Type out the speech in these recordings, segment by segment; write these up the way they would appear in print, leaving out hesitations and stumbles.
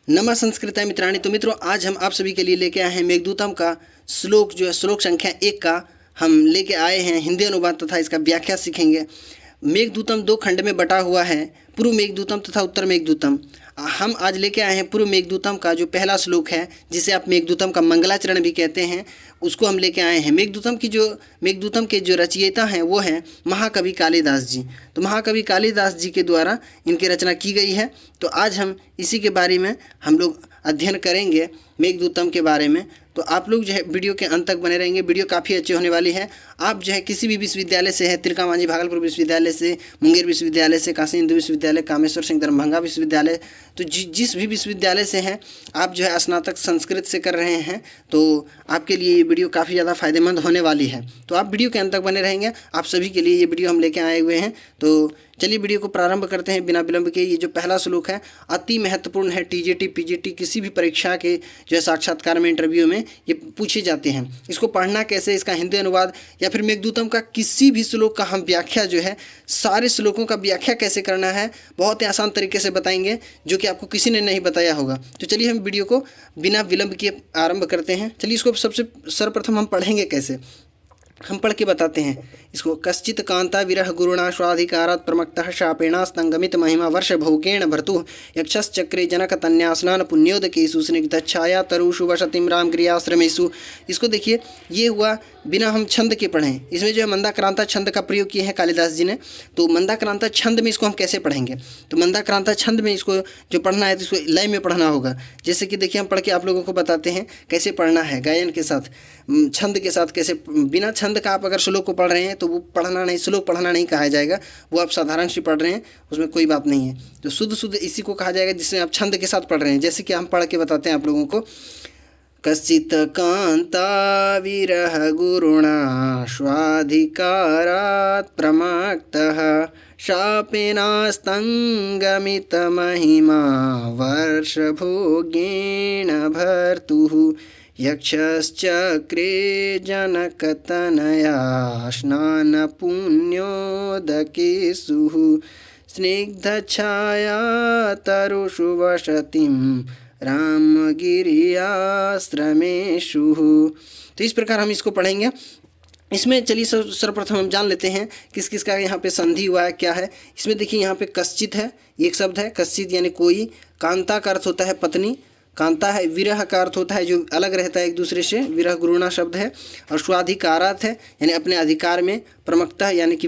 नमः संस्कृत मित्राणि। तो मित्रों, आज हम आप सभी के लिए लेके आए हैं मेघदूतम का श्लोक जो है श्लोक संख्या 1 का हम लेके आए हैं हिंदी अनुवाद तथा इसका व्याख्या सीखेंगे। मेघदूतम 2 खंड में बटा हुआ है, पूर्व मेघदूतम तथा उत्तर मेघदूतम। हम आज लेके आए हैं पूर्व मेघदूतम का जो पहला श्लोक है, जिसे आप मेघदूतम का मंगलाचरण भी कहते हैं, उसको हम लेके आए हैं। मेघदूतम के जो रचयिता हैं वो हैं महाकवि कालिदास जी। तो महाकवि कालिदास जी के द्वारा इनकी रचना की गई है। तो आज हम इसी के बारे में हम लोग अध्ययन करेंगे, मेघदूतम के बारे में। तो आप लोग जो है वीडियो के अंत तक बने रहेंगे, वीडियो काफ़ी अच्छी होने वाली है। आप जो है किसी भी विश्वविद्यालय से है, तिलका मांझी भागलपुर विश्वविद्यालय से, मुंगेर विश्वविद्यालय से, काशी हिंदू विश्वविद्यालय, कामेश्वर सिंह दरभंगा विश्वविद्यालय, तो जिस भी विश्वविद्यालय से हैं आप जो है स्नातक संस्कृत से कर रहे हैं, तो आपके लिए ये वीडियो काफ़ी ज़्यादा फायदेमंद होने वाली है। तो आप वीडियो के अंत तक बने रहेंगे, आप सभी के लिए ये वीडियो हम लेके आए हुए हैं। तो चलिए वीडियो को प्रारंभ करते हैं बिना विलंब के। ये जो पहला श्लोक है अति महत्वपूर्ण है। टीजीटी पीजीटी किसी भी परीक्षा के जो है साक्षात्कार में, इंटरव्यू में ये पूछे जाते हैं। इसको पढ़ना कैसे, इसका हिंदी अनुवाद या फिर मेघदूतम का किसी भी श्लोक का हम व्याख्या जो है, सारे श्लोकों का व्याख्या कैसे करना है बहुत ही आसान तरीके से बताएंगे, जो कि आपको किसी ने नहीं बताया होगा। तो चलिए हम वीडियो को बिना विलंब के आरंभ करते हैं। चलिए इसको सबसे सर्वप्रथम हम पढ़ेंगे कैसे, हम पढ़ के बताते हैं इसको। कश्चित कांता विरह गुरुणा स्वाधिकारात् प्रमक्तः शापेणास्तंगमित महिमा वर्ष भोगेण भर्तुः यक्षश्चक्रे जनक तन्यास्नान पुण्योदकेषु स्निग्धच्छाया तरुषु वसतिं रामगिर्याश्रमेषु। इसको देखिए, ये हुआ बिना हम छंद के पढ़ें। इसमें जो है मंदाक्रांता छंद का प्रयोग किया है कालिदास जी ने। तो मंदाक्रांता छंद में इसको हम कैसे पढ़ेंगे, तो मंदाक्रांता छंद में इसको जो पढ़ना है तो इसको लय में पढ़ना होगा। जैसे कि देखिए, हम पढ़ के आप लोगों को बताते हैं कैसे पढ़ना है, गायन के साथ, छंद के साथ कैसे। बिना छंद का आप अगर श्लोक को पढ़ रहे हैं तो वो पढ़ना नहीं, श्लोक पढ़ना नहीं कहा जाएगा। वो आप साधारण सी पढ़ रहे हैं, उसमें कोई बात नहीं है। तो शुद्ध इसी को कहा जाएगा जिसमें आप छंद के साथ पढ़ रहे हैं। जैसे कि हम पढ़ के बताते हैं आप लोगों को। कश्चित् कांता विरह गुरुणा स्वाधिकारात् प्रमक्तः शापेनास्तंगमित महिमा वर्षभोगेण भर्तुः यक्षश्चक्रे जनकतनया स्नानपुण्योदकेषु स्निग्धच्छाया तरुषु वसतिं रामगिर्याश्रमेषु। तो इस प्रकार हम इसको पढ़ेंगे। इसमें चलिए सर्वप्रथम हम जान लेते हैं किस किस का यहाँ पे संधि हुआ है, क्या है। इसमें देखिए, यहाँ पे कश्चित है, एक शब्द है कश्चित यानी कोई। कांता का अर्थ होता है पत्नी, कांता है। विरह का अर्थ होता है जो अलग रहता है एक दूसरे से, विरह गुरुणा शब्द है। और स्वाधिकारात् है यानी अपने अधिकार में। प्रमक्ता यानी कि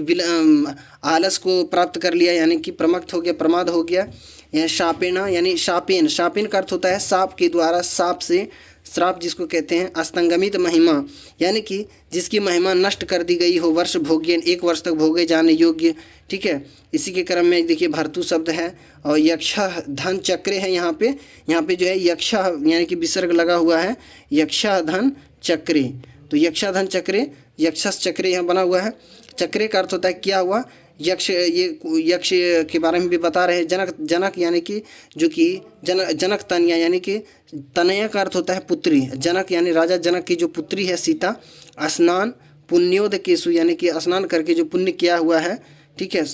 आलस को प्राप्त कर लिया, यानी कि प्रमक्त हो गया, प्रमाद हो गया। यह शापेना यानी शापेन, शापेन का अर्थ होता है सांप के द्वारा, सांप से, श्राप जिसको कहते हैं। अस्तंगमित महिमा यानी कि जिसकी महिमा नष्ट कर दी गई हो। वर्ष भोग्य 1 वर्ष तक भोगे जाने योग्य, ठीक है। इसी के क्रम में देखिए भर्तु शब्द है। और यक्ष धन चक्रे है यहाँ पे जो है यक्ष यानी कि विसर्ग लगा हुआ है, यक्ष धन चक्रे। तो यक्षाधन चक्रे, यक्षस चक्रे यहाँ बना हुआ है। चक्रे का अर्थ होता है क्या हुआ, यक्ष। ये यक्ष के बारे में भी बता रहे हैं। जनक यानी कि जो कि जनक तनया यानी कि तनया का अर्थ होता है पुत्री। जनक यानी राजा जनक की जो पुत्री है सीता। स्नान पुण्योदकेषु यानी कि स्नान करके जो पुण्य किया हुआ है, ठीक है।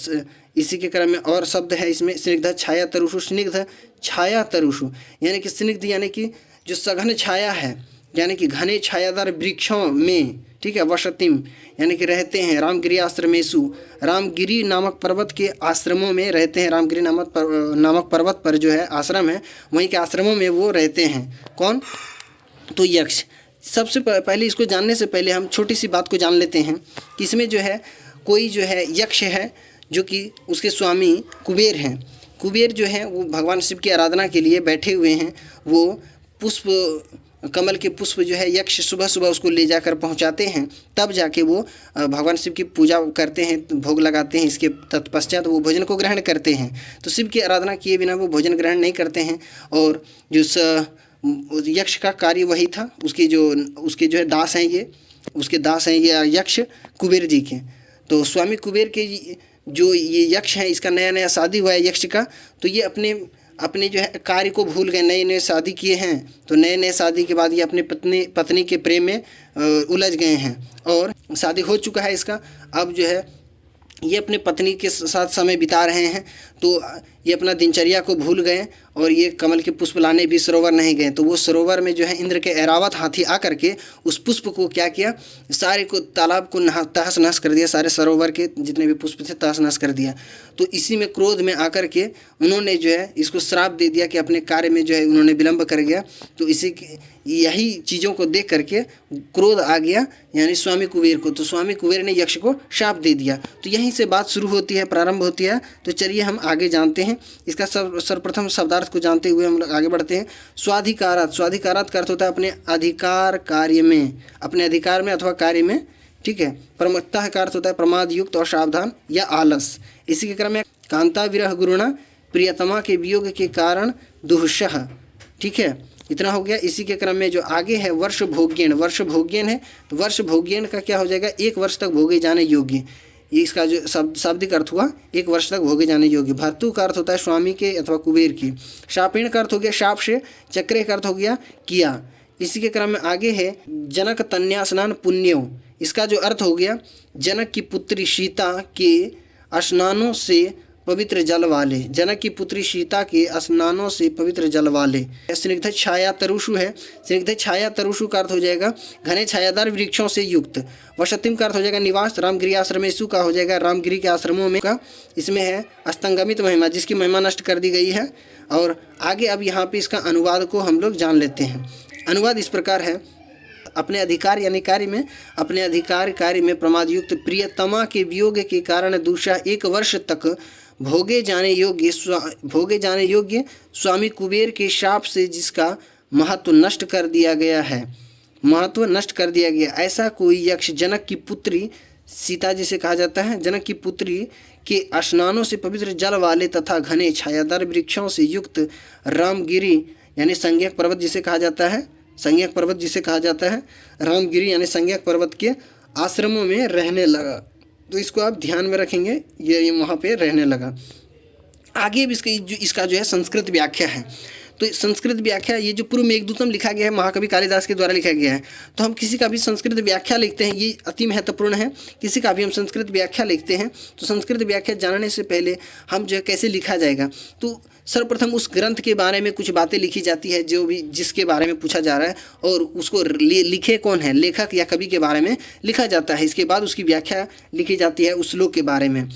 इसी के क्रम में और शब्द है इसमें स्निग्ध छाया तरुषु। स्निग्ध छाया तरुषु यानी कि स्निग्ध यानी कि जो सघन छाया है, यानी कि घने छायादार वृक्षों में, ठीक है। वसतिम यानी कि रहते हैं। रामगिरी आश्रमेषु, रामगिरी नामक पर्वत के आश्रमों में रहते हैं। रामगिरी नामक पर्वत पर जो है आश्रम है, वहीं के आश्रमों में वो रहते हैं। कौन, तो यक्ष। सबसे पहले इसको जानने से पहले हम छोटी सी बात को जान लेते हैं कि इसमें जो है कोई जो है यक्ष है जो कि उसके स्वामी कुबेर हैं। कुबेर जो है वो भगवान शिव की आराधना के लिए बैठे हुए हैं। वो पुष्प, कमल के पुष्प जो है यक्ष सुबह सुबह उसको ले जाकर पहुंचाते हैं, तब जाके वो भगवान शिव की पूजा करते हैं, भोग लगाते हैं। इसके तत्पश्चात वो भोजन को ग्रहण करते हैं। तो शिव की आराधना किए बिना वो भोजन ग्रहण नहीं करते हैं। और जो यक्ष का कार्य वही था। उसके जो है दास हैं, ये उसके दास हैं ये यक्ष कुबेर जी के। तो स्वामी कुबेर के जो ये यक्ष हैं, इसका नया नया शादी हुआ है यक्ष का। तो ये अपने जो है कार्य को भूल गए, नए नए शादी किए हैं। तो नए नए शादी के बाद ये अपने पत्नी के प्रेम में उलझ गए हैं और शादी हो चुका है इसका। अब जो है ये अपने पत्नी के साथ समय बिता रहे हैं। तो ये अपना दिनचर्या को भूल गए और ये कमल के पुष्प लाने भी सरोवर नहीं गए। तो वो सरोवर में जो है इंद्र के ऐरावत हाथी आकर के उस पुष्प को क्या किया, सारे को तालाब को तहस नहस कर दिया, सारे सरोवर के जितने भी पुष्प थे तहस नहस कर दिया। तो इसी में क्रोध में आकर के उन्होंने जो है इसको श्राप दे दिया कि अपने कार्य में जो है उन्होंने विलंब कर गया। तो इसी यही चीज़ों को देख करके क्रोध आ गया यानी स्वामी कुबेर को। तो स्वामी कुबेर ने यक्ष को शाप दे दिया। तो यहीं से बात शुरू होती है, प्रारंभ होती है। तो चलिए हम आगे जानते हैं इसका सर्वप्रथम शब्दार्थ को जानते हुए हम लोग आगे बढ़ते हैं। स्वाधिकारात, स्वाधिकारात का अर्थ होता है अपने अधिकार कार्य में, अपने अधिकार में अथवा कार्य में, ठीक है। प्रमत्तः का अर्थ होता है प्रमाद युक्त और सावधान या आलस। इसी के क्रम में कांता विरह गुरुणा, प्रियतमा के वियोग के कारण दुःसह, ठीक है, इतना हो गया। इसी के क्रम में जो आगे है वर्ष भोग्यन, वर्ष भोग्यन है। तो वर्ष भोग्यन का क्या हो जाएगा, 1 वर्ष तक भोगे जाने योग्य। ये इसका जो शाब्दिक अर्थ हुआ 1 वर्ष तक भोगे जाने योग्य। भर्तु का अर्थ होता है स्वामी के अथवा कुबेर की। शापेण का अर्थ हो गया शाप से। चक्रे का अर्थ हो गया किया। इसी के क्रम में आगे है जनक तन्या स्नान पुण्यो। इसका जो अर्थ हो गया जनक की पुत्री सीता के स्नानों से पवित्र जल वाले, जनक की पुत्री सीता के स्नानों से पवित्र जल वाले। स्निग्ध छाया तरुषु है। स्निग्ध छाया तरुषु का अर्थ हो जाएगा घने छायादार वृक्षों से युक्त। वसतिम का अर्थ हो जाएगा निवास। रामगिरी आश्रमेशु का हो जाएगा रामगिरी के आश्रमों में का। इसमें है अस्तंगमित महिमा, जिसकी महिमा नष्ट कर दी गई है। और आगे अब यहाँ पे इसका अनुवाद को हम लोग जान लेते हैं। अनुवाद इस प्रकार है, अपने अधिकार यानी कार्य में, अपने अधिकार कार्य में प्रमाद युक्त प्रियतमा के वियोग के कारण दूसरा 1 वर्ष तक भोगे जाने योग्य स्वामी कुबेर के शाप से जिसका महत्व नष्ट कर दिया गया है, महत्व नष्ट कर दिया गया, ऐसा कोई यक्ष जनक की पुत्री सीता जिसे कहा जाता है, जनक की पुत्री के स्नानों से पवित्र जल वाले तथा घने छायादार वृक्षों से युक्त रामगिरी यानी संज्ञक पर्वत जिसे कहा जाता है, संज्ञक पर्वत जिसे कहा जाता है, रामगिरी यानी संज्ञक पर्वत के आश्रमों में रहने लगा। तो इसको आप ध्यान में रखेंगे, ये वहाँ पे रहने लगा। आगे भी इसका जो है संस्कृत व्याख्या है। तो संस्कृत व्याख्या ये जो पूर्व मेघदूतम लिखा गया है महाकवि कालिदास के द्वारा लिखा गया है। तो हम किसी का भी संस्कृत व्याख्या लिखते हैं, ये अति महत्वपूर्ण है। किसी का भी हम संस्कृत व्याख्या लिखते हैं तो संस्कृत व्याख्या जानने से पहले हम जो है कैसे लिखा जाएगा, तो सर्वप्रथम उस ग्रंथ के बारे में कुछ बातें लिखी जाती है जो भी जिसके बारे में पूछा जा रहा है, और उसको लिखे कौन है, लेखक या कवि के बारे में लिखा जाता है। इसके बाद उसकी व्याख्या लिखी जाती है उस श्लोक के बारे में।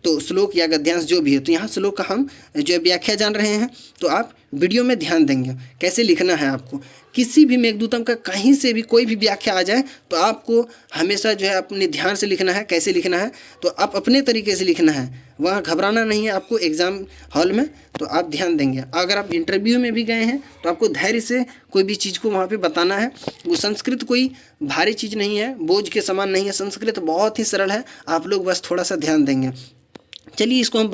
तो श्लोक या गद्यांश जो भी है, तो यहाँ श्लोक का हम जो व्याख्या जान रहे हैं। तो आप वीडियो में ध्यान देंगे कैसे लिखना है आपको। किसी भी मेघदूतम का कहीं से भी कोई भी व्याख्या आ जाए तो आपको हमेशा जो है अपने ध्यान से लिखना है। कैसे लिखना है, तो आप अपने तरीके से लिखना है, वहाँ घबराना नहीं है आपको एग्ज़ाम हॉल में। तो आप ध्यान देंगे। अगर आप इंटरव्यू में भी गए हैं तो आपको धैर्य से कोई भी चीज़ को वहाँ पे बताना है। वो संस्कृत कोई भारी चीज़ नहीं है, बोझ के समान नहीं है। संस्कृत बहुत ही सरल है, आप लोग बस थोड़ा सा ध्यान देंगे। चलिए इसको हम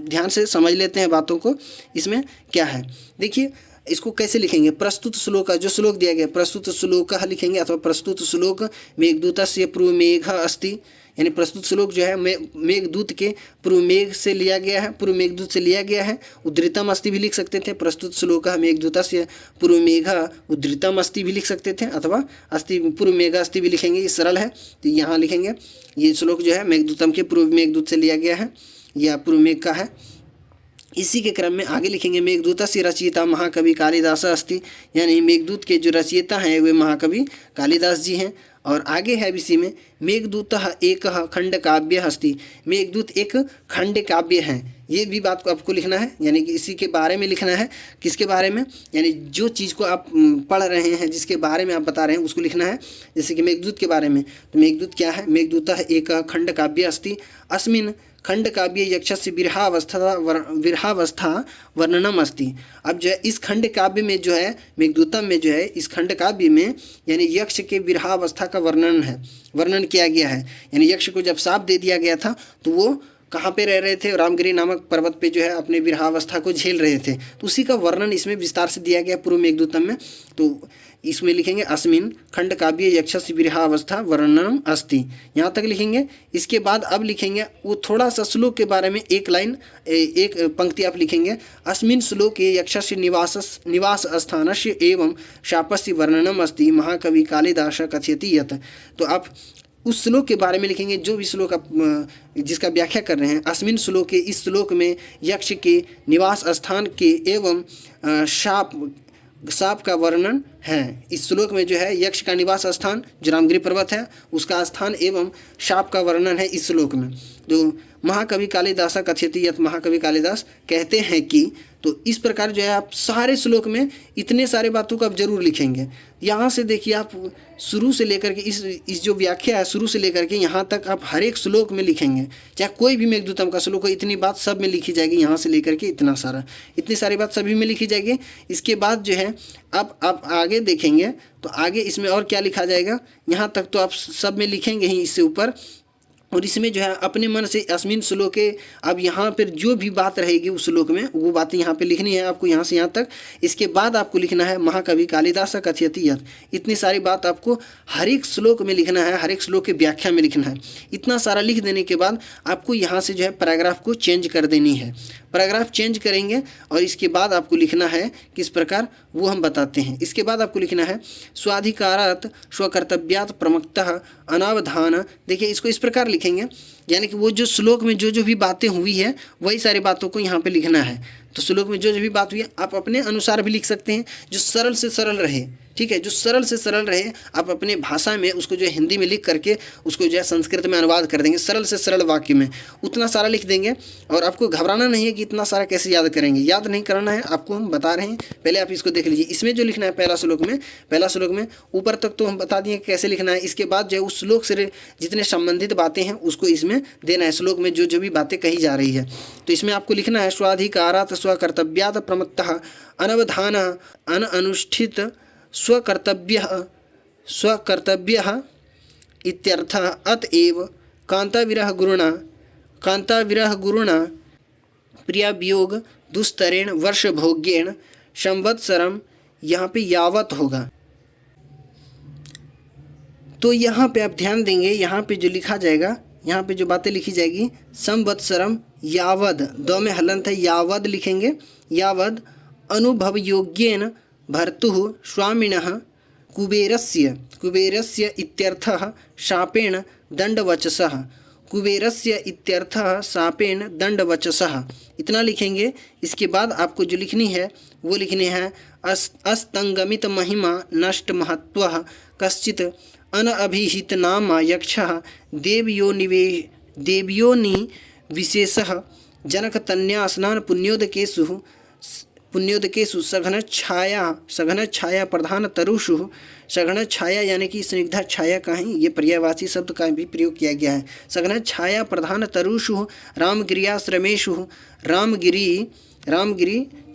ध्यान से समझ लेते हैं बातों को। इसमें क्या है देखिए, इसको कैसे लिखेंगे। प्रस्तुत श्लोक, जो श्लोक दिया गया प्रस्तुत श्लोक लिखेंगे, अथवा प्रस्तुत श्लोक मेघदूतस्य पूर्व मेघ अस्ति, यानी प्रस्तुत श्लोक जो है मेघदूत के पूर्व मेघ से लिया गया है, पूर्व मेघदूत से लिया गया है। उद्धृतम अस्ति भी लिख सकते थे, प्रस्तुत श्लोक मेघदूतस्य पूर्व मेघ उद्धृतम अस्ति भी लिख सकते थे, अथवा अस्ति पूर्व मेघ अस्ति भी लिखेंगे, ये सरल है। तो यहाँ लिखेंगे ये श्लोक जो है मेघदूतम के पूर्व मेघदूत से लिया गया है या पूर्व मेघ का है। इसी के क्रम में आगे लिखेंगे मेघदूतस्य रचयिता महाकवि कालिदास अस्ति, यानी मेघदूत के जो रचयिता हैं वे महाकवि कालिदास जी हैं। और आगे है इसी में मेघदूतः एक खंड काव्य अस्ति, मेघदूत एक खंड काव्य है। ये भी बात को आपको लिखना है, यानी कि इसी के बारे में लिखना है। किसके बारे में, यानी जो चीज़ को आप पढ़ रहे हैं, जिसके बारे में आप बता रहे हैं उसको लिखना है। जैसे कि मेघदूत के बारे में, तो मेघदूत क्या है, मेघदूतः एक खंड काव्य अस्ति अस्मिन् खंड काव्य यक्षस्य विरहावस्था वर्णनम अस्ति। अब जो है इस खंड काव्य में जो है मेघदूतम में जो है इस खंड काव्य में यानी यक्ष के विरहावस्था का वर्णन किया गया है। यानी यक्ष को जब शाप दे दिया गया था तो वो कहाँ पे रह रहे थे, रामगिरी नामक पर्वत पे जो है अपने विरहावस्था को झेल रहे थे। तो उसी का वर्णन इसमें विस्तार से दिया गया पूर्व मेघदूतम में। तो इसमें लिखेंगे अस्मिन् खंड काव्य यक्षस्य विरहावस्था वर्णनम अस्ति, यहाँ तक लिखेंगे। इसके बाद अब लिखेंगे वो थोड़ा सा श्लोक के बारे में, एक लाइन एक पंक्ति आप लिखेंगे। अस्मिन् श्लोके यक्षस्य निवास स्थानस्य एवं शापस्य वर्णनम अस्ति महाकवि कालिदास कथयति यत्। तो आप उस श्लोक के बारे में लिखेंगे जो भी श्लोक आप जिसका व्याख्या कर रहे हैं। अस्मिन श्लोके, इस श्लोक में यक्ष के निवास स्थान के एवं शाप का वर्णन है। इस श्लोक में जो है यक्ष का निवास स्थान जो रामगिरी पर्वत है उसका स्थान एवं शाप का वर्णन है इस श्लोक में। तो महाकवि कालिदास कथयति यत्, महाकवि कालिदास कहते हैं कि, तो इस प्रकार जो है आप सारे श्लोक में इतने सारे बातों को आप जरूर लिखेंगे। यहाँ से देखिए आप शुरू से लेकर के इस जो व्याख्या है शुरू से लेकर के यहाँ तक आप हर एक श्लोक में लिखेंगे, चाहे कोई भी मेघदूतम का श्लोक हो, इतनी बात सब में लिखी जाएगी। यहाँ से लेकर के इतनी सारी बात सभी में लिखी जाएगी। इसके बाद जो है अब आप आगे देखेंगे तो आगे इसमें और क्या लिखा जाएगा, यहाँ तक तो आप सब में लिखेंगे ही इससे ऊपर। और इसमें जो है अपने मन से अस्मिन श्लोके, अब यहाँ पर जो भी बात रहेगी उस श्लोक में वो बातें यहाँ पे लिखनी है आपको, यहाँ से यहाँ तक। इसके बाद आपको लिखना है महाकवि कालिदास कथयति यत्। इतनी सारी बात आपको हर एक श्लोक में लिखना है, हर एक श्लोक की व्याख्या में लिखना है। इतना सारा लिख देने के बाद आपको यहाँ से जो है पैराग्राफ को चेंज कर देनी है। पैराग्राफ चेंज करेंगे और इसके बाद आपको लिखना है किस प्रकार, वो हम बताते हैं। इसके बाद आपको लिखना है स्वाधिकारात् स्वकर्तव्यात् प्रमुखतः अनावधान। देखिए इसको इस प्रकार लिखेंगे, यानी कि वो जो श्लोक में जो जो भी बातें हुई है वही सारी बातों को यहाँ पे लिखना है। तो श्लोक में जो जो भी बात हुई है आप अपने अनुसार भी लिख सकते हैं, जो सरल से सरल रहे, ठीक है, जो सरल से सरल रहे आप अपने भाषा में उसको जो है हिंदी में लिख करके उसको जो है संस्कृत में अनुवाद कर देंगे, सरल से सरल वाक्य में उतना सारा लिख देंगे। और आपको घबराना नहीं है कि इतना सारा कैसे याद करेंगे, याद नहीं करना है, आपको हम बता रहे हैं। पहले आप इसको देख लीजिए। इसमें जो लिखना है पहला श्लोक में ऊपर तक तो हम बता दिए कैसे लिखना है। इसके बाद जो है उस श्लोक से जितने संबंधित बातें हैं उसको इसमें देना है, श्लोक में जो जो भी बातें कही जा रही है। तो इसमें आपको लिखना है स्वाधिकारात् स्वकर्तव्यात् प्रमुखतः अनवधान अनुष्ठित स्वकर्तव्यः इत्यर्थः अतएव कांताविरह गुरुणा प्रियावियोग दुस्तरेण वर्षभोग्येण संवत्सरम, यहाँ पे यावत होगा। तो यहाँ पे आप ध्यान देंगे, यहाँ पे जो लिखा जाएगा, यहाँ पे जो बातें लिखी जाएगी संवत्सरम यावद, दो में हलंत है, यावद लिखेंगे। यावद अनुभव योग्येन भर्तुः स्वामिनः कुबेरस्य इत्यर्थः शापेन दंडवचसः, कुबेरस्य इत्यर्थः शापेन दंडवचसः, इतना लिखेंगे। इसके बाद आपको जो लिखनी है वो लिखनी है अस्तंगमित महिमा नष्ट महत्वः कश्चित् अनअभिहित नाम यक्षः देवयोनि विशेषः जनकतन्या स्नान पुण्योदकेषु सघन छाया प्रधान तरुषु, सघन छाया यानी कि स्निग्धा छाया का ही ये पर्यायवाची शब्द का भी प्रयोग किया गया है। सघन छाया प्रधान तरुषु रामगिरियाश्रमेषु, रामगिरी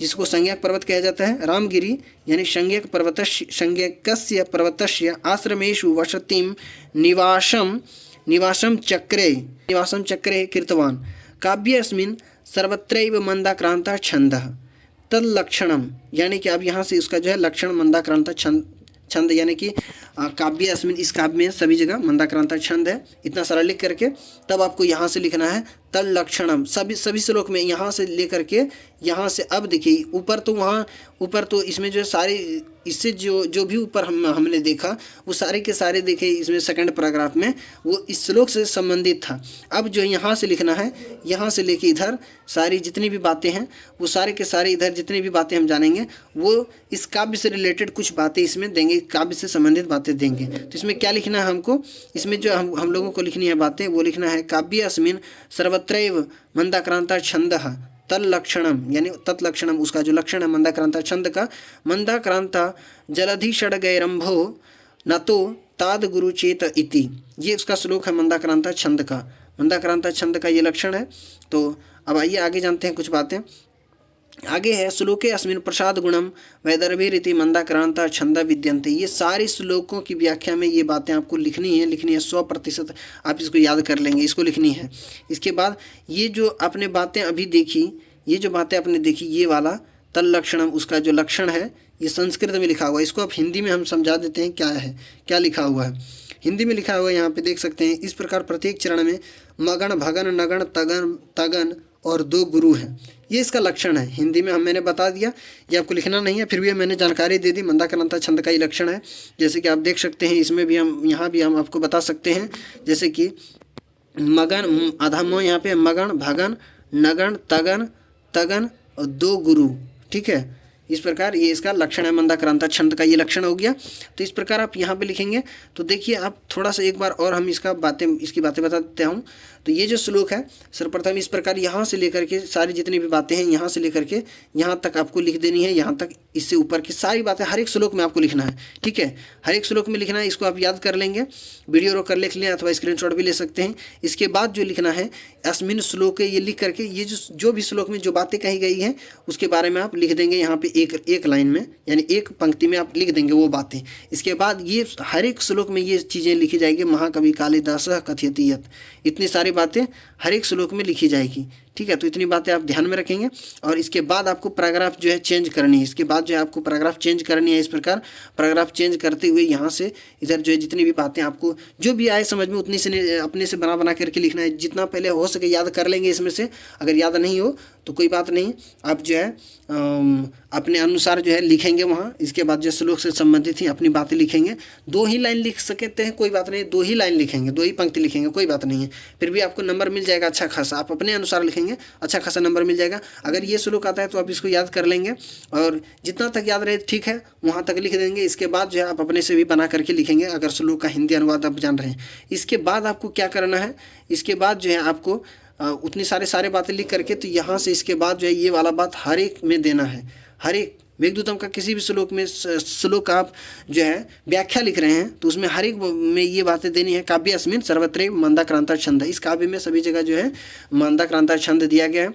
जिसको संज्ञक पर्वत कहा जाता है, रामगिरी यानी संज्ञकस्य पर्वतस्य आश्रमेषु वसतिं निवासं चक्रे कृतवान्। काव्येऽस्मिन् सर्वत्रैव मंदाक्रांता छंदः तल्लक्षणम, यानी कि अब यहाँ से उसका जो है लक्षण मंदाक्रांता छंद, यानी कि काव्य अस्मिन, इस काव्य में सभी जगह मंदाक्रांता छंद है। इतना सारा लिख करके तब आपको यहाँ से लिखना है तल्लक्षणम, सभी श्लोक में यहाँ से लेकर के यहाँ से। अब देखिए ऊपर तो इसमें जो सारी इससे जो भी ऊपर हमने देखा वो सारे के सारे देखे इसमें सेकंड पैराग्राफ में वो इस श्लोक से संबंधित था। अब जो यहाँ से लिखना है, यहाँ से लेके इधर सारी जितनी भी बातें हैं वो सारे के सारे इधर जितनी भी बातें हम जानेंगे वो इस काव्य से रिलेटेड कुछ बातें इसमें देंगे, काव्य से संबंधित बातें देंगे। तो इसमें क्या लिखना है हमको, इसमें जो हम लोगों को लिखनी है बातें वो लिखना है काव्य अस्मिन् सर्वत्रैव मंदाक्रांता छंदः तल्लक्षणम, यानी तत्लक्षणम उसका जो लक्षण है मंदाक्रांता छंद का। मंदाक्रांता जलधि षड्गैरंभो न तो ताद गुरुचेत इति, ये उसका श्लोक है मंदाक्रांता छंद का। मंदाक्रांता छंद का ये लक्षण है। तो अब आइए आगे जानते हैं कुछ बातें। आगे है श्लोके अस्मिन् प्रसाद गुणम वैदर्भिरिति मंदाक्रांता छंद विद्यन्ते। ये सारे श्लोकों की व्याख्या में ये बातें आपको लिखनी है 100% आप इसको याद कर लेंगे, इसको लिखनी है। इसके बाद ये जो आपने बातें अभी देखी, ये जो बातें आपने देखी, ये वाला तल्लक्षणम उसका जो लक्षण है ये संस्कृत में लिखा हुआ है। इसको आप हिंदी में हम समझा देते हैं क्या है, क्या लिखा हुआ है। हिंदी में लिखा हुआ है, यहाँ पे देख सकते हैं। इस प्रकार प्रत्येक चरण में मगन भगन नगन तगन और 2 गुरु हैं। ये इसका लक्षण है। हिंदी में मैंने बता दिया, ये आपको लिखना नहीं है, फिर भी मैंने जानकारी दे दी। मंदाक्रांता छंद का ये लक्षण है। जैसे कि आप देख सकते हैं, इसमें भी हम यहाँ भी हम आपको बता सकते हैं, जैसे कि मगन, आधा म यहाँ पे मगन, भगन, नगन, तगन, तगन और 2 गुरु। ठीक है, इस प्रकार ये इसका लक्षण है। मंदाक्रांता छंद का ये लक्षण हो गया। तो इस प्रकार आप यहाँ पे लिखेंगे। तो देखिए आप थोड़ा सा एक बार और हम इसकी बातें बता देता हूँ। तो ये जो श्लोक है, सर्वप्रथम इस प्रकार यहाँ से लेकर के सारी जितनी भी बातें हैं, यहाँ से लेकर के यहाँ तक आपको लिख देनी है। यहाँ तक, इससे ऊपर की सारी बातें हर एक श्लोक में आपको लिखना है। ठीक है, हर एक श्लोक में लिखना है। इसको आप याद कर लेंगे, वीडियो रोक कर लिख लें अथवा स्क्रीनशॉट भी ले सकते हैं। इसके बाद जो लिखना है, अस्मिन श्लोक, ये लिख करके ये जो भी श्लोक में जो बातें कही गई हैं उसके बारे में आप लिख देंगे यहाँ पे एक लाइन में, यानी एक पंक्ति में आप लिख देंगे वो बातें। इसके बाद ये हर एक श्लोक में ये चीज़ें लिखी जाएगी। महाकवि कालिदासः कथयति यत्, इतनी सारी बातें हर एक श्लोक में लिखी जाएगी। ठीक है, तो इतनी बातें आप ध्यान में रखेंगे। और इसके बाद आपको पैराग्राफ जो है चेंज करनी है। इसके बाद जो है आपको पैराग्राफ चेंज करनी है। इस प्रकार पैराग्राफ चेंज करते हुए यहाँ से इधर जो है जितनी भी बातें आपको जो भी आए समझ में, उतनी से अपने से बना करके लिखना है। जितना पहले हो सके याद कर लेंगे इसमें से। अगर याद नहीं हो तो कोई बात नहीं, आप जो है अपने अनुसार जो है लिखेंगे वहाँ। इसके बाद जो श्लोक से संबंधित ही अपनी बातें लिखेंगे। 2 ही लाइन लिख सकते हैं, कोई बात नहीं, 2 ही लाइन लिखेंगे, 2 ही पंक्ति लिखेंगे, कोई बात नहीं है। फिर भी आपको नंबर मिल जाएगा अच्छा खासा। आप अपने अनुसार लिखेंगे, अच्छा खासा नंबर मिल जाएगा। अगर ये श्लोक आता है तो आप इसको याद कर लेंगे और जितना तक याद रहे ठीक है, वहाँ तक लिख देंगे। इसके बाद जो है आप अपने से भी बना करके लिखेंगे, अगर श्लोक का हिंदी अनुवाद आप जान रहे हैं। इसके बाद आपको क्या करना है, इसके बाद जो है आपको उतनी सारे बातें लिख करके, तो यहाँ से इसके बाद जो है ये वाला बात हर एक में देना है। हर एक मेघदूतम का किसी भी श्लोक का आप जो है व्याख्या लिख रहे हैं तो उसमें हर एक में ये बातें देनी है। काव्य अस्मिन् सर्वत्र मंदाक्रांता छंद, इस काव्य में सभी जगह जो है मंदाक्रांता छंद दिया गया है।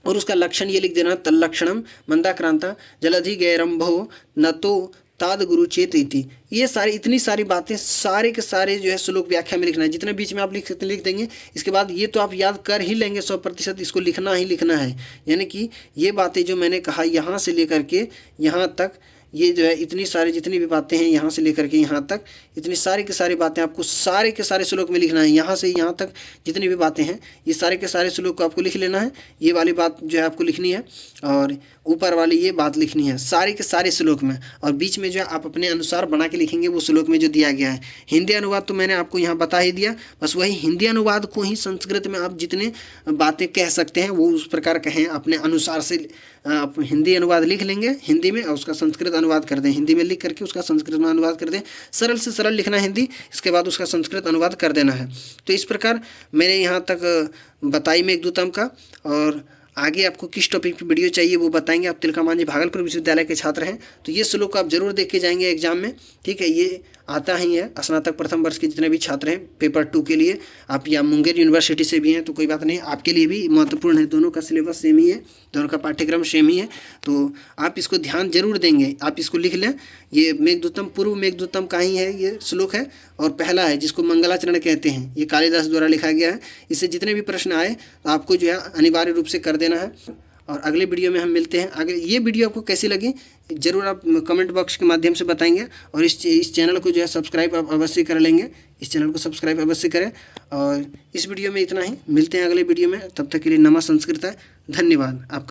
और उसका लक्षण ये लिख देना, तल्लक्षणम मंदाक्रांता जलधि गैरंभो न तो ताद गुरु चेत इति। ये इतनी सारी बातें सारे के सारे जो है श्लोक व्याख्या में लिखना है। जितने बीच में आप लिख देंगे। इसके बाद ये तो आप याद कर ही लेंगे 100%, इसको लिखना ही लिखना है। यानी कि ये बातें जो मैंने कहा यहाँ से लेकर के यहाँ तक, ये जो है इतनी सारी जितनी भी बातें हैं यहाँ से लेकर के यहाँ तक, इतनी सारी की सारी बातें आपको सारे के सारे श्लोक में लिखना है। यहाँ से यहाँ तक जितनी भी बातें हैं ये सारे के सारे श्लोक को आपको लिख लेना है। ये वाली बात जो है आपको लिखनी है और ऊपर वाली ये बात लिखनी है सारे के सारे श्लोक में। और बीच में जो है आप अपने अनुसार बना के लिखेंगे वो श्लोक में जो दिया गया है। हिंदी अनुवाद तो मैंने आपको यहाँ बता ही दिया, बस वही हिंदी अनुवाद को ही संस्कृत में आप जितने बातें कह सकते हैं वो उस प्रकार कहें अपने अनुसार से। आप हिंदी अनुवाद लिख लेंगे हिंदी में और उसका संस्कृत अनुवाद कर दें। हिंदी में लिख करके उसका संस्कृत में अनुवाद कर दें। सरल से सरल लिखना हिंदी, इसके बाद उसका संस्कृत अनुवाद कर देना है। तो इस प्रकार मैंने यहाँ तक बताई मेघदूतम का। और आगे आपको किस टॉपिक की वीडियो चाहिए वो बताएंगे। आप तिलका मांझी भागलपुर विश्वविद्यालय के छात्र हैं तो ये श्लोक आप जरूर देख के जाएंगे एग्जाम में। ठीक है, ये आता ही है स्नातक प्रथम वर्ष के जितने भी छात्र हैं पेपर 2 के लिए। आप या मुंगेर यूनिवर्सिटी से भी हैं तो कोई बात नहीं, आपके लिए भी महत्वपूर्ण है। दोनों का सिलेबस सेम ही है, दोनों का पाठ्यक्रम सेम ही है, तो आप इसको ध्यान जरूर देंगे। आप इसको लिख लें। ये मेघदूतम पूर्व मेघदूतम का ही है ये श्लोक है और पहला है जिसको मंगलाचरण कहते हैं। ये कालिदास द्वारा लिखा गया है। इससे जितने भी प्रश्न आए तो आपको जो है अनिवार्य रूप से कर देना है। और अगले वीडियो में हम मिलते हैं। अगर ये वीडियो आपको कैसी लगी ज़रूर आप कमेंट बॉक्स के माध्यम से बताएंगे। और इस चैनल को जो है सब्सक्राइब आप अवश्य कर लेंगे। इस चैनल को सब्सक्राइब अवश्य करें। और इस वीडियो में इतना ही, मिलते हैं अगले वीडियो में। तब तक के लिए नमः संस्कृत है। धन्यवाद आपका।